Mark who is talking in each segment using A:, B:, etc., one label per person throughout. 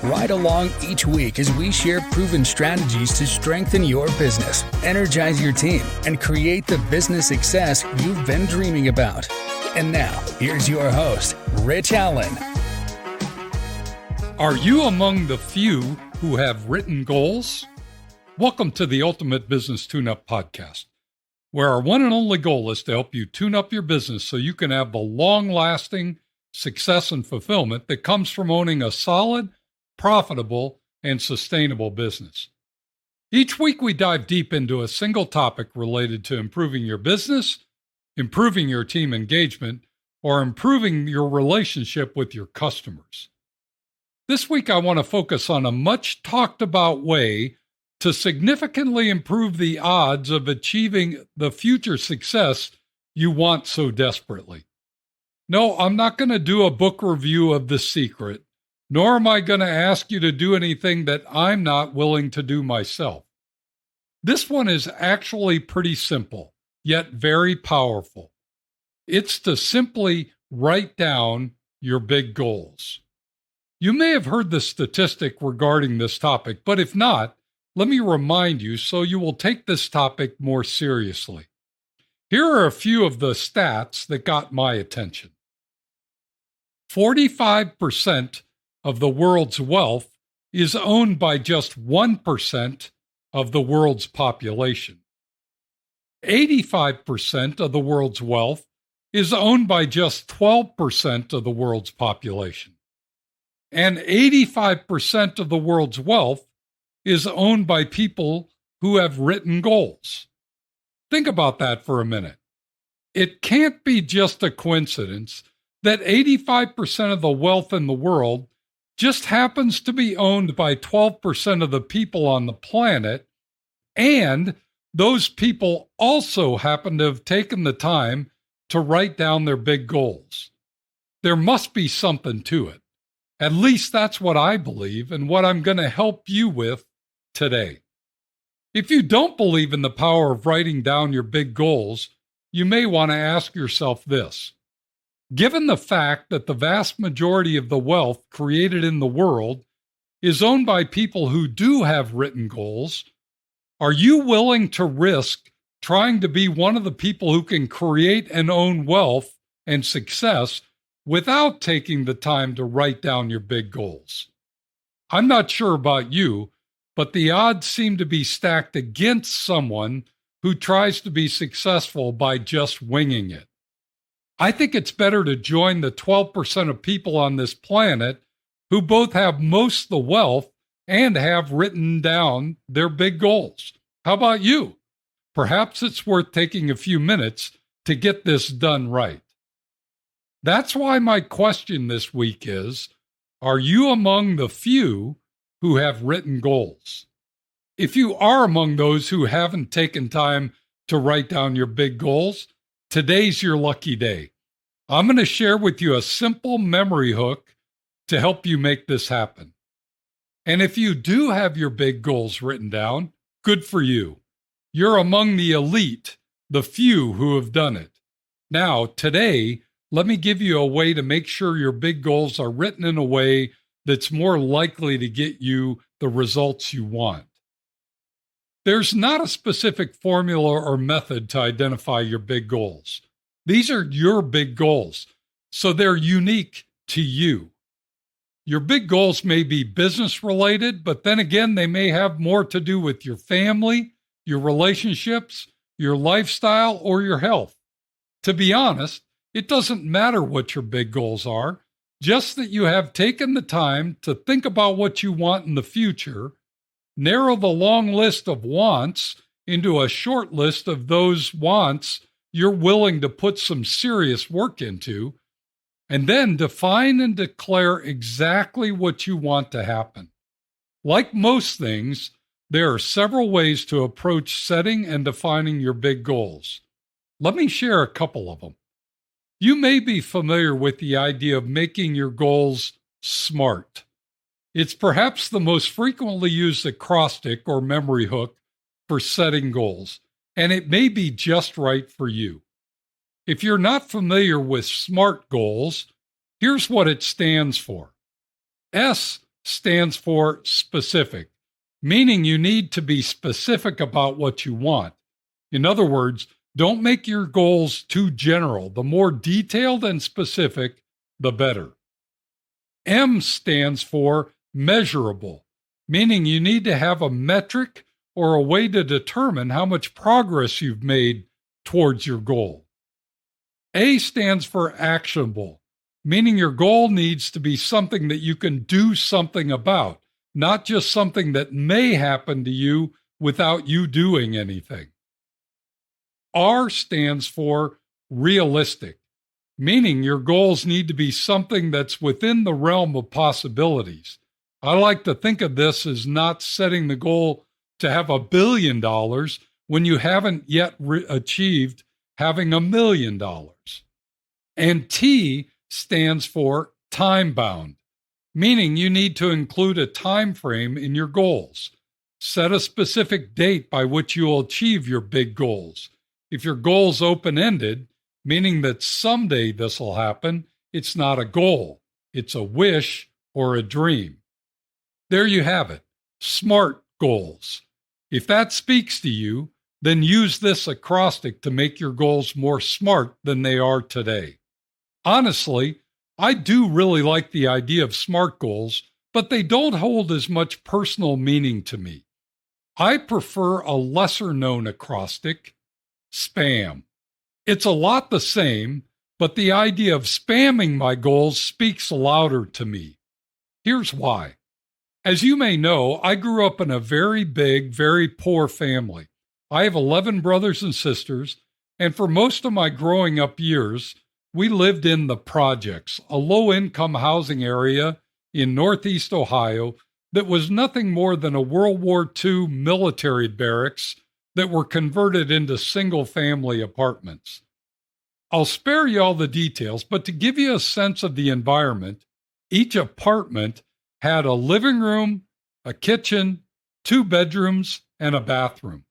A: Ride along each week as we share proven strategies to strengthen your business, energize your team, and create the business success you've been dreaming about. And now, here's your host, Rich Allen.
B: Are you among the few who have written goals? Welcome to the Ultimate Business Tune-Up Podcast, where our one and only goal is to help you tune up your business so you can have the long-lasting success and fulfillment that comes from owning a solid, profitable, and sustainable business. Each week we dive deep into a single topic related to improving your business, improving your team engagement, or improving your relationship with your customers. This week I want to focus on a much talked about way to significantly improve the odds of achieving the future success you want so desperately. No, I'm not going to do a book review of The Secret, nor am I going to ask you to do anything that I'm not willing to do myself. This one is actually pretty simple, yet very powerful. It's to simply write down your big goals. You may have heard the statistic regarding this topic, but if not, let me remind you so you will take this topic more seriously. Here are a few of the stats that got my attention. 45% of the world's wealth is owned by just 1% of the world's population. 85% of the world's wealth is owned by just 12% of the world's population. And 85% of the world's wealth is owned by people who have written goals. Think about that for a minute. It can't be just a coincidence that 85% of the wealth in the world just happens to be owned by 12% of the people on the planet, and those people also happen to have taken the time to write down their big goals. There must be something to it. At least that's what I believe and what I'm going to help you with today. If you don't believe in the power of writing down your big goals, you may want to ask yourself this. Given the fact that the vast majority of the wealth created in the world is owned by people who do have written goals, are you willing to risk trying to be one of the people who can create and own wealth and success without taking the time to write down your big goals? I'm not sure about you, but the odds seem to be stacked against someone who tries to be successful by just winging it. I think it's better to join the 12% of people on this planet who both have most of the wealth and have written down their big goals. How about you? Perhaps it's worth taking a few minutes to get this done right. That's why my question this week is, are you among the few who have written goals? If you are among those who haven't taken time to write down your big goals, today's your lucky day. I'm going to share with you a simple memory hook to help you make this happen. And if you do have your big goals written down, good for you. You're among the elite, the few who have done it. Now, today, let me give you a way to make sure your big goals are written in a way that's more likely to get you the results you want. There's not a specific formula or method to identify your big goals. These are your big goals, so they're unique to you. Your big goals may be business related, but then again, they may have more to do with your family, your relationships, your lifestyle, or your health. To be honest, it doesn't matter what your big goals are, just that you have taken the time to think about what you want in the future, narrow the long list of wants into a short list of those wants you're willing to put some serious work into, and then define and declare exactly what you want to happen. Like most things, there are several ways to approach setting and defining your big goals. Let me share a couple of them. You may be familiar with the idea of making your goals SMART. It's perhaps the most frequently used acrostic or memory hook for setting goals, and it may be just right for you. If you're not familiar with SMART goals, here's what it stands for. S stands for specific, meaning you need to be specific about what you want. In other words, don't make your goals too general. The more detailed and specific, the better. M stands for measurable, meaning you need to have a metric or a way to determine how much progress you've made towards your goal. A stands for actionable, meaning your goal needs to be something that you can do something about, not just something that may happen to you without you doing anything. R stands for realistic, meaning your goals need to be something that's within the realm of possibilities. I like to think of this as not setting the goal to have $1 billion when you haven't yet achieved having $1 million. And T stands for time-bound, meaning you need to include a time frame in your goals. Set a specific date by which you will achieve your big goals. If your goal's open-ended, meaning that someday this will happen, it's not a goal. It's a wish or a dream. There you have it, SMART goals. If that speaks to you, then use this acrostic to make your goals more smart than they are today. Honestly, I do really like the idea of SMART goals, but they don't hold as much personal meaning to me. I prefer a lesser-known acrostic, SPAM. It's a lot the same, but the idea of spamming my goals speaks louder to me. Here's why. As you may know, I grew up in a very big, very poor family. I have 11 brothers and sisters, and for most of my growing up years, we lived in the projects, a low-income housing area in Northeast Ohio that was nothing more than a World War II military barracks that were converted into single-family apartments. I'll spare you all the details, but to give you a sense of the environment, each apartment had a living room, a kitchen, 2 bedrooms, and a bathroom.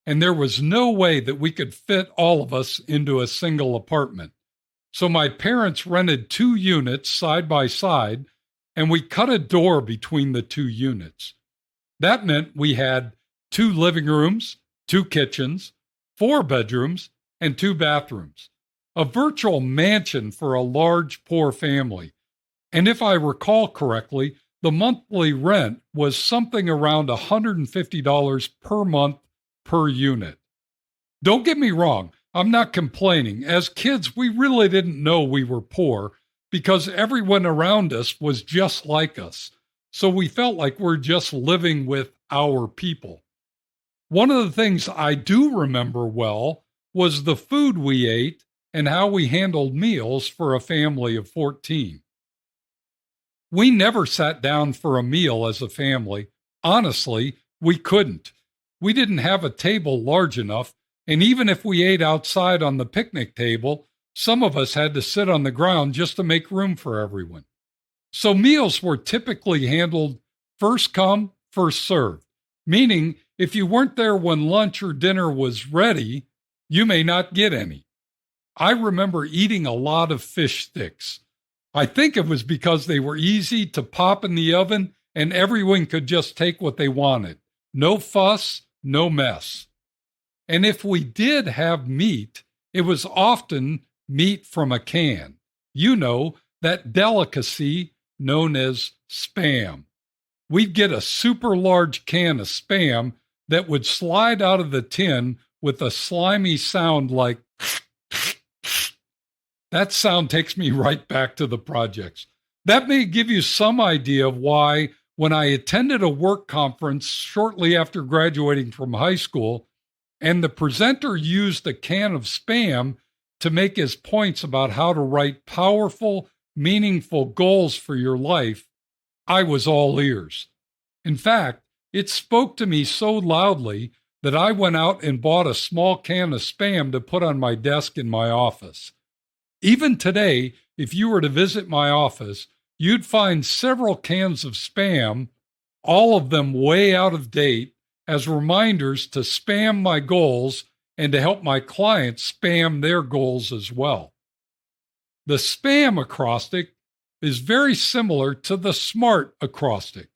B: And there was no way that we could fit all of us into a single apartment. So my parents rented 2 units side by side, and we cut a door between the 2 units. That meant we had 2 living rooms, 2 kitchens, 4 bedrooms, and 2 bathrooms. A virtual mansion for a large, poor family. And if I recall correctly, the monthly rent was something around $150 per month per unit. Don't get me wrong, I'm not complaining. As kids, we really didn't know we were poor because everyone around us was just like us. So we felt like we're just living with our people. One of the things I do remember well was the food we ate and how we handled meals for a family of 14. We never sat down for a meal as a family. Honestly, we couldn't. We didn't have a table large enough, and even if we ate outside on the picnic table, some of us had to sit on the ground just to make room for everyone. So meals were typically handled first come, first served, meaning if you weren't there when lunch or dinner was ready, you may not get any. I remember eating a lot of fish sticks. I think it was because they were easy to pop in the oven and everyone could just take what they wanted. No fuss, no mess. And if we did have meat, it was often meat from a can. You know, that delicacy known as Spam. We'd get a super large can of Spam that would slide out of the tin with a slimy sound like that sound takes me right back to the projects. That may give you some idea of why, when I attended a work conference shortly after graduating from high school, and the presenter used a can of Spam to make his points about how to write powerful, meaningful goals for your life, I was all ears. In fact, it spoke to me so loudly that I went out and bought a small can of Spam to put on my desk in my office. Even today, if you were to visit my office, you'd find several cans of Spam, all of them way out of date, as reminders to spam my goals and to help my clients spam their goals as well. The SPAM acrostic is very similar to the SMART acrostic,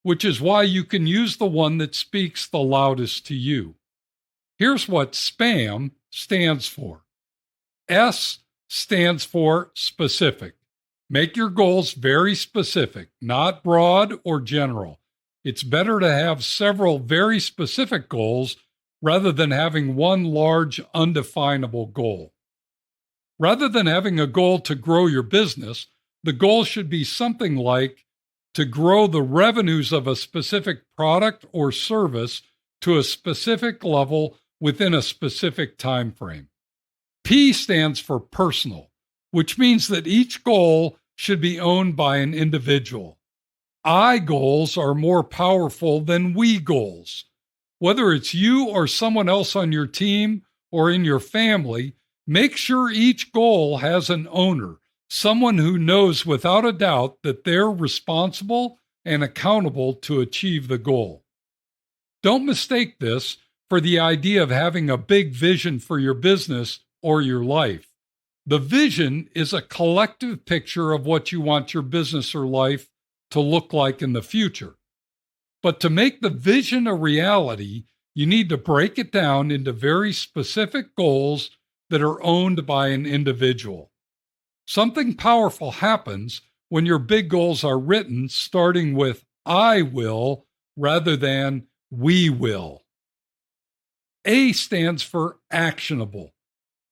B: which is why you can use the one that speaks the loudest to you. Here's what SPAM stands for. S stands for specific. Make your goals very specific, not broad or general. It's better to have several very specific goals rather than having one large, undefinable goal. Rather than having a goal to grow your business, the goal should be something like to grow the revenues of a specific product or service to a specific level within a specific time frame. P stands for personal, which means that each goal should be owned by an individual. I goals are more powerful than we goals. Whether it's you or someone else on your team or in your family, make sure each goal has an owner, someone who knows without a doubt that they're responsible and accountable to achieve the goal. Don't mistake this for the idea of having a big vision for your business or your life. The vision is a collective picture of what you want your business or life to look like in the future. But to make the vision a reality, you need to break it down into very specific goals that are owned by an individual. Something powerful happens when your big goals are written starting with I will rather than we will. A stands for actionable.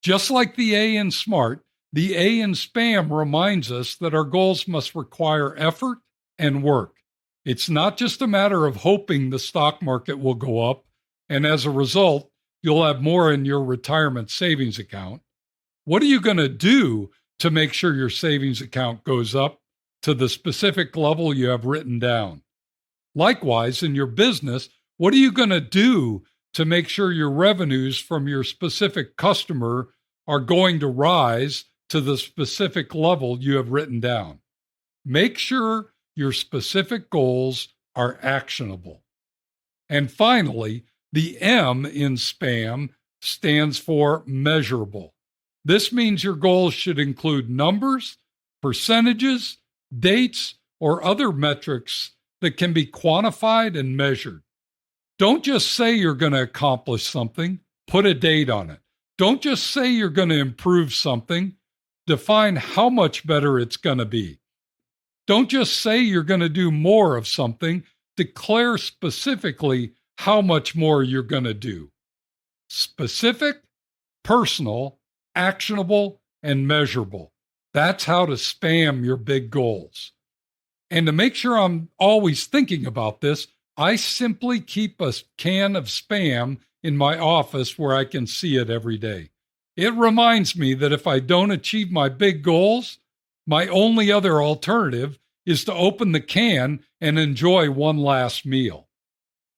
B: Just like the A in SMART, the A in SPAM reminds us that our goals must require effort and work. It's not just a matter of hoping the stock market will go up, and as a result, you'll have more in your retirement savings account. What are you going to do to make sure your savings account goes up to the specific level you have written down? Likewise, in your business, what are you going to do to make sure your revenues from your specific customer are going to rise to the specific level you have written down? Make sure your specific goals are actionable. And finally, the M in SPAM stands for measurable. This means your goals should include numbers, percentages, dates, or other metrics that can be quantified and measured. Don't just say you're going to accomplish something, put a date on it. Don't just say you're going to improve something, define how much better it's going to be. Don't just say you're going to do more of something, declare specifically how much more you're going to do. Specific, personal, actionable, and measurable. That's how to SPAM your big goals. And to make sure I'm always thinking about this, I simply keep a can of SPAM in my office where I can see it every day. It reminds me that if I don't achieve my big goals, my only other alternative is to open the can and enjoy one last meal.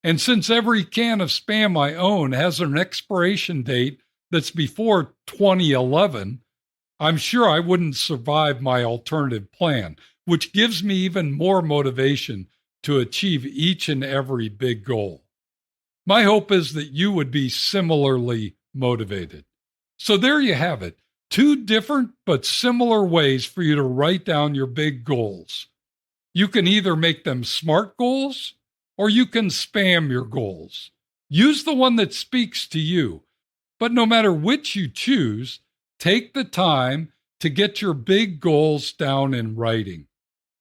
B: And since every can of SPAM I own has an expiration date that's before 2011, I'm sure I wouldn't survive my alternative plan, which gives me even more motivation to achieve each and every big goal. My hope is that you would be similarly motivated. So there you have it, 2 different but similar ways for you to write down your big goals. You can either make them SMART goals or you can SPAM your goals. Use the one that speaks to you. But no matter which you choose, take the time to get your big goals down in writing.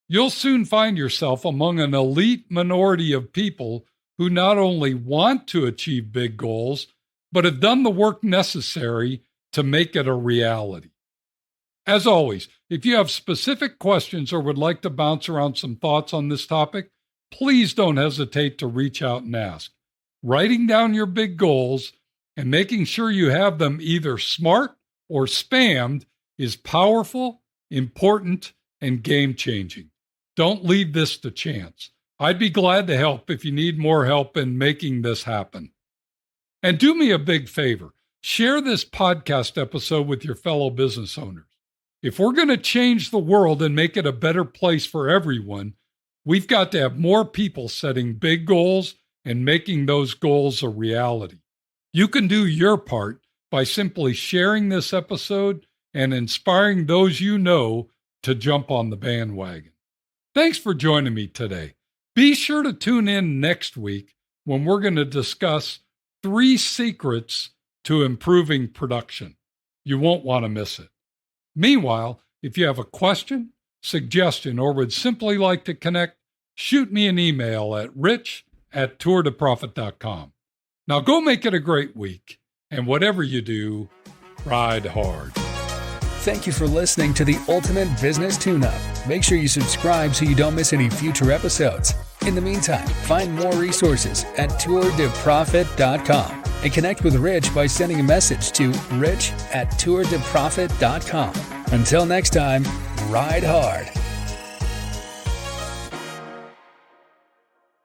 B: You'll soon find yourself among an elite minority of people who not only want to achieve big goals, but have done the work necessary to make it a reality. As always, if you have specific questions or would like to bounce around some thoughts on this topic, please don't hesitate to reach out and ask. Writing down your big goals and making sure you have them either SMART or SPAMmed is powerful, important, and game-changing. Don't leave this to chance. I'd be glad to help if you need more help in making this happen. And do me a big favor. Share this podcast episode with your fellow business owners. If we're going to change the world and make it a better place for everyone, we've got to have more people setting big goals and making those goals a reality. You can do your part by simply sharing this episode and inspiring those you know to jump on the bandwagon. Thanks for joining me today. Be sure to tune in next week when we're going to discuss 3 secrets to improving production. You won't want to miss it. Meanwhile, if you have a question, suggestion, or would simply like to connect, shoot me an email at rich@tourtoprofit.com. Now go make it a great week, and whatever you do, ride hard.
A: Thank you for listening to the Ultimate Business Tune-Up. Make sure you subscribe so you don't miss any future episodes. In the meantime, find more resources at tourtoprofit.com and connect with Rich by sending a message to rich@tourtoprofit.com. Until next time, ride hard.